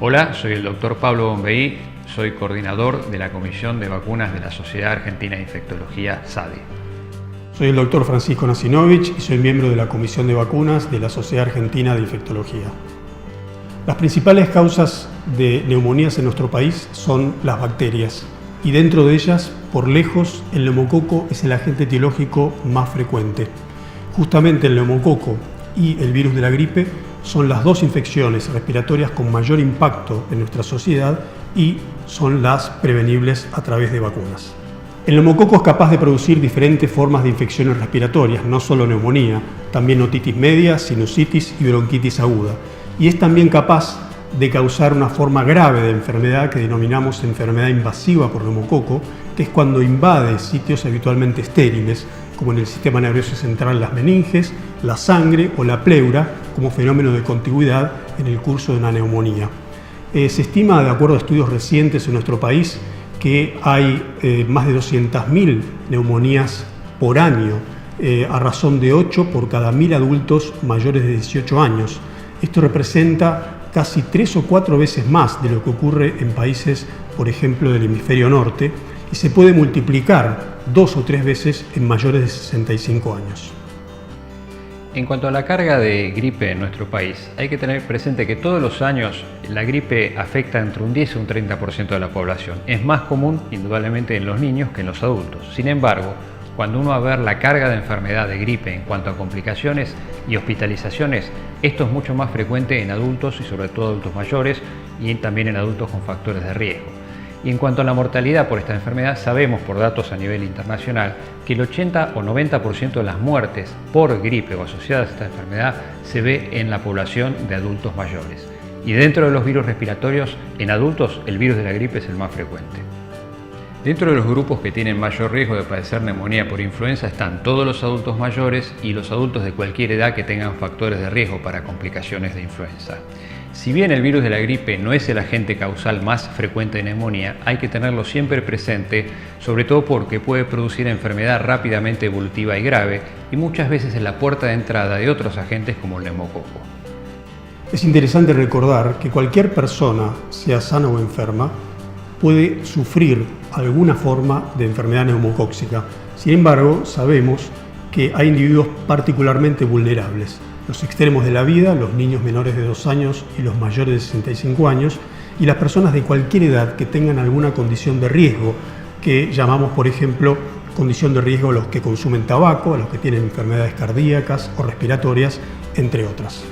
Hola, soy el doctor Pablo Bombeí, soy coordinador de la Comisión de Vacunas de la Sociedad Argentina de Infectología, SADI. Soy el doctor Francisco Nasinovich y soy miembro de la Comisión de Vacunas de la Sociedad Argentina de Infectología. Las principales causas de neumonías en nuestro país son las bacterias, y dentro de ellas, por lejos, el neumococo es el agente etiológico más frecuente. Justamente el neumococo y el virus de la gripe son las dos infecciones respiratorias con mayor impacto en nuestra sociedad y son las prevenibles a través de vacunas. El neumococo es capaz de producir diferentes formas de infecciones respiratorias, no solo neumonía, también otitis media, sinusitis y bronquitis aguda. Y es también capaz de causar una forma grave de enfermedad que denominamos enfermedad invasiva por neumococo, que es cuando invade sitios habitualmente estériles, como en el sistema nervioso central las meninges, la sangre o la pleura, como fenómeno de contigüidad en el curso de una neumonía. Se estima, de acuerdo a estudios recientes en nuestro país, que hay más de 200.000 neumonías por año, a razón de 8 por cada 1.000 adultos mayores de 18 años. Esto representa casi 3 o 4 veces más de lo que ocurre en países, por ejemplo, del hemisferio norte, y se puede multiplicar 2 o 3 veces en mayores de 65 años. En cuanto a la carga de gripe en nuestro país, hay que tener presente que todos los años la gripe afecta entre un 10 y un 30% de la población. Es más común, indudablemente, en los niños que en los adultos. Sin embargo, cuando uno va a ver la carga de enfermedad de gripe en cuanto a complicaciones y hospitalizaciones, esto es mucho más frecuente en adultos y sobre todo adultos mayores y también en adultos con factores de riesgo. Y en cuanto a la mortalidad por esta enfermedad, sabemos por datos a nivel internacional que el 80 o 90% de las muertes por gripe o asociadas a esta enfermedad se ve en la población de adultos mayores. Y dentro de los virus respiratorios, en adultos el virus de la gripe es el más frecuente. Dentro de los grupos que tienen mayor riesgo de padecer neumonía por influenza están todos los adultos mayores y los adultos de cualquier edad que tengan factores de riesgo para complicaciones de influenza. Si bien el virus de la gripe no es el agente causal más frecuente de neumonía, hay que tenerlo siempre presente, sobre todo porque puede producir enfermedad rápidamente evolutiva y grave y muchas veces es la puerta de entrada de otros agentes como el neumococo. Es interesante recordar que cualquier persona, sea sana o enferma, puede sufrir alguna forma de enfermedad neumocóxica. Sin embargo, sabemos que hay individuos particularmente vulnerables. Los extremos de la vida, los niños menores de 2 años y los mayores de 65 años, y las personas de cualquier edad que tengan alguna condición de riesgo, que llamamos, por ejemplo, condición de riesgo a los que consumen tabaco, a los que tienen enfermedades cardíacas o respiratorias, entre otras.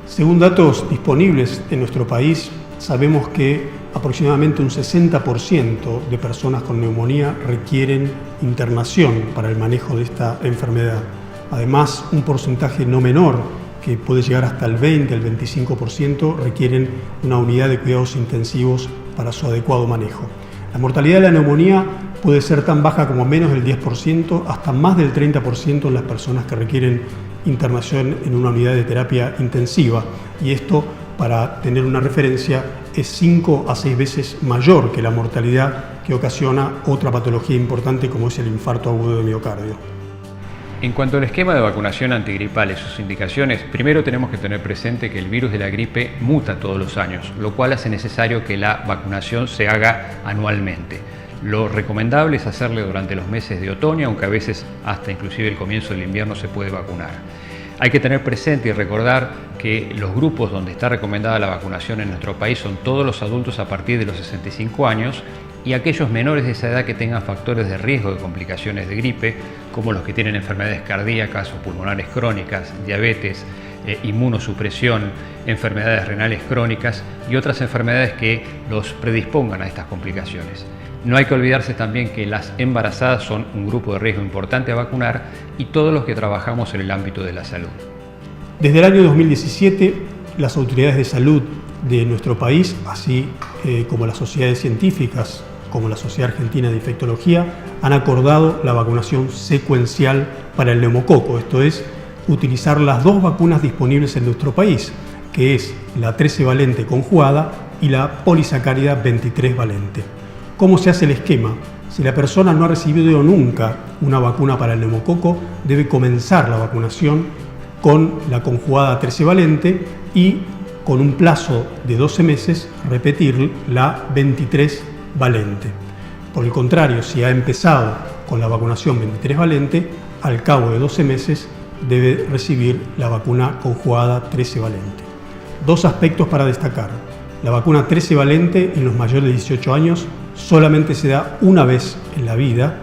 Según datos disponibles en nuestro país, sabemos que aproximadamente un 60% de personas con neumonía requieren internación para el manejo de esta enfermedad. Además, un porcentaje no menor, que puede llegar hasta el 20, el 25%, requieren una unidad de cuidados intensivos para su adecuado manejo. La mortalidad de la neumonía puede ser tan baja como menos del 10%, hasta más del 30% en las personas que requieren internación en una unidad de terapia intensiva. Y esto, para tener una referencia, es 5 a 6 veces mayor que la mortalidad que ocasiona otra patología importante como es el infarto agudo de miocardio. En cuanto al esquema de vacunación antigripal y sus indicaciones, primero tenemos que tener presente que el virus de la gripe muta todos los años, lo cual hace necesario que la vacunación se haga anualmente. Lo recomendable es hacerlo durante los meses de otoño, aunque a veces hasta inclusive el comienzo del invierno se puede vacunar. Hay que tener presente y recordar que los grupos donde está recomendada la vacunación en nuestro país son todos los adultos a partir de los 65 años y aquellos menores de esa edad que tengan factores de riesgo de complicaciones de gripe, como los que tienen enfermedades cardíacas o pulmonares crónicas, diabetes, inmunosupresión, enfermedades renales crónicas y otras enfermedades que los predispongan a estas complicaciones. No hay que olvidarse también que las embarazadas son un grupo de riesgo importante a vacunar y todos los que trabajamos en el ámbito de la salud. Desde el año 2017, las autoridades de salud de nuestro país, así como las sociedades científicas, como la Sociedad Argentina de Infectología, han acordado la vacunación secuencial para el neumococo, esto es, utilizar las 2 vacunas disponibles en nuestro país, que es la 13 valente conjugada y la polisacárida 23 valente. ¿Cómo se hace el esquema? Si la persona no ha recibido nunca una vacuna para el neumococo, debe comenzar la vacunación con la conjugada 13 valente y con un plazo de 12 meses, repetir la 23 valente. Por el contrario, si ha empezado con la vacunación 23 valente, al cabo de 12 meses debe recibir la vacuna conjugada 13 valente. Dos aspectos para destacar. La vacuna 13 valente en los mayores de 18 años solamente se da una vez en la vida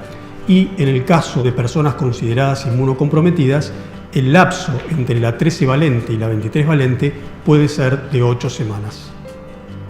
y en el caso de personas consideradas inmunocomprometidas, el lapso entre la 13 valente y la 23 valente puede ser de 8 semanas.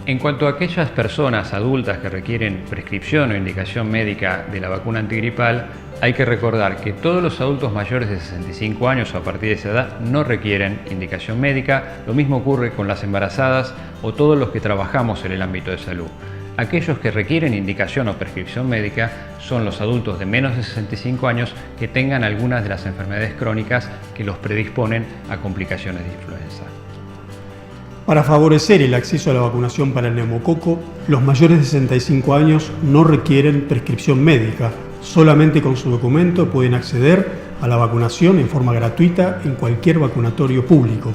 En cuanto a aquellas personas adultas que requieren prescripción o indicación médica de la vacuna antigripal, hay que recordar que todos los adultos mayores de 65 años o a partir de esa edad no requieren indicación médica. Lo mismo ocurre con las embarazadas o todos los que trabajamos en el ámbito de salud. Aquellos que requieren indicación o prescripción médica son los adultos de menos de 65 años que tengan algunas de las enfermedades crónicas que los predisponen a complicaciones de influenza. Para favorecer el acceso a la vacunación para el neumococo, los mayores de 65 años no requieren prescripción médica. Solamente con su documento pueden acceder a la vacunación en forma gratuita en cualquier vacunatorio público.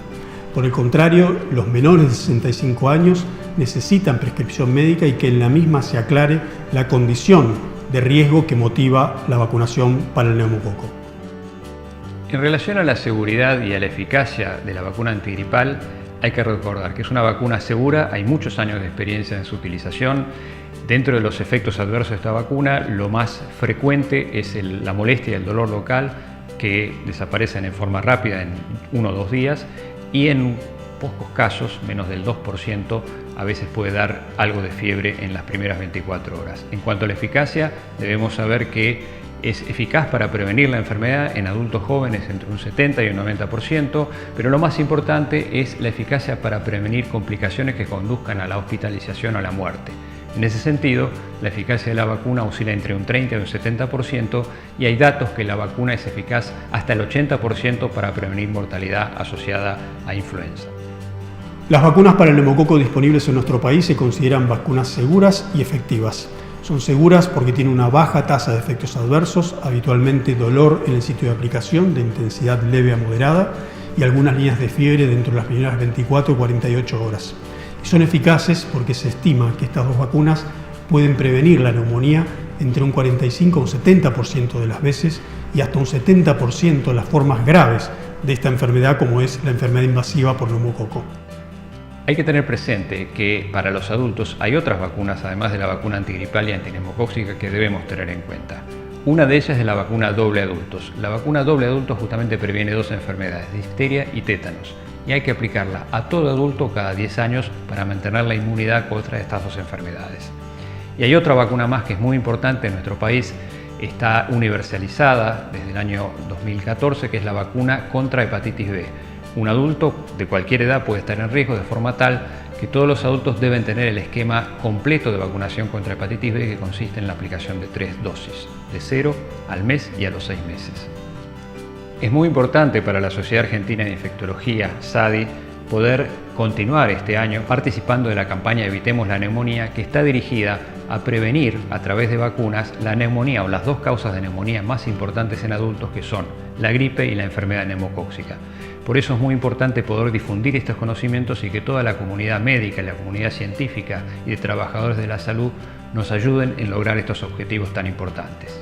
Por el contrario, los menores de 65 años necesitan prescripción médica y que en la misma se aclare la condición de riesgo que motiva la vacunación para el neumococo. En relación a la seguridad y a la eficacia de la vacuna antigripal, hay que recordar que es una vacuna segura, hay muchos años de experiencia en su utilización. Dentro de los efectos adversos de esta vacuna, lo más frecuente es la molestia y el dolor local, que desaparecen en forma rápida en 1 o 2 días, y en pocos casos, menos del 2%, a veces puede dar algo de fiebre en las primeras 24 horas. En cuanto a la eficacia, debemos saber que es eficaz para prevenir la enfermedad en adultos jóvenes entre un 70 y un 90%, pero lo más importante es la eficacia para prevenir complicaciones que conduzcan a la hospitalización o a la muerte. En ese sentido, la eficacia de la vacuna oscila entre un 30 y un 70% y hay datos que la vacuna es eficaz hasta el 80% para prevenir mortalidad asociada a influenza. Las vacunas para el neumococo disponibles en nuestro país se consideran vacunas seguras y efectivas. Son seguras porque tienen una baja tasa de efectos adversos, habitualmente dolor en el sitio de aplicación de intensidad leve a moderada y algunas líneas de fiebre dentro de las primeras 24 o 48 horas. Y son eficaces porque se estima que estas dos vacunas pueden prevenir la neumonía entre un 45 o un 70% de las veces y hasta un 70% de las formas graves de esta enfermedad, como es la enfermedad invasiva por neumococo. Hay que tener presente que para los adultos hay otras vacunas, además de la vacuna antigripal y antineumocóxica, que debemos tener en cuenta. Una de ellas es la vacuna doble adultos. La vacuna doble adultos justamente previene 2 enfermedades, difteria y tétanos, y hay que aplicarla a todo adulto cada 10 años para mantener la inmunidad contra estas 2 enfermedades. Y hay otra vacuna más que es muy importante en nuestro país, está universalizada desde el año 2014, que es la vacuna contra hepatitis B. Un adulto de cualquier edad puede estar en riesgo de forma tal que todos los adultos deben tener el esquema completo de vacunación contra hepatitis B, que consiste en la aplicación de 3 dosis, de 0 al mes y a los 6 meses. Es muy importante para la Sociedad Argentina de Infectología, SADI, poder continuar este año participando de la campaña Evitemos la Neumonía, que está dirigida a prevenir a través de vacunas la neumonía o las 2 causas de neumonía más importantes en adultos, que son la gripe y la enfermedad neumocóxica. Por eso es muy importante poder difundir estos conocimientos y que toda la comunidad médica, la comunidad científica y de trabajadores de la salud nos ayuden en lograr estos objetivos tan importantes.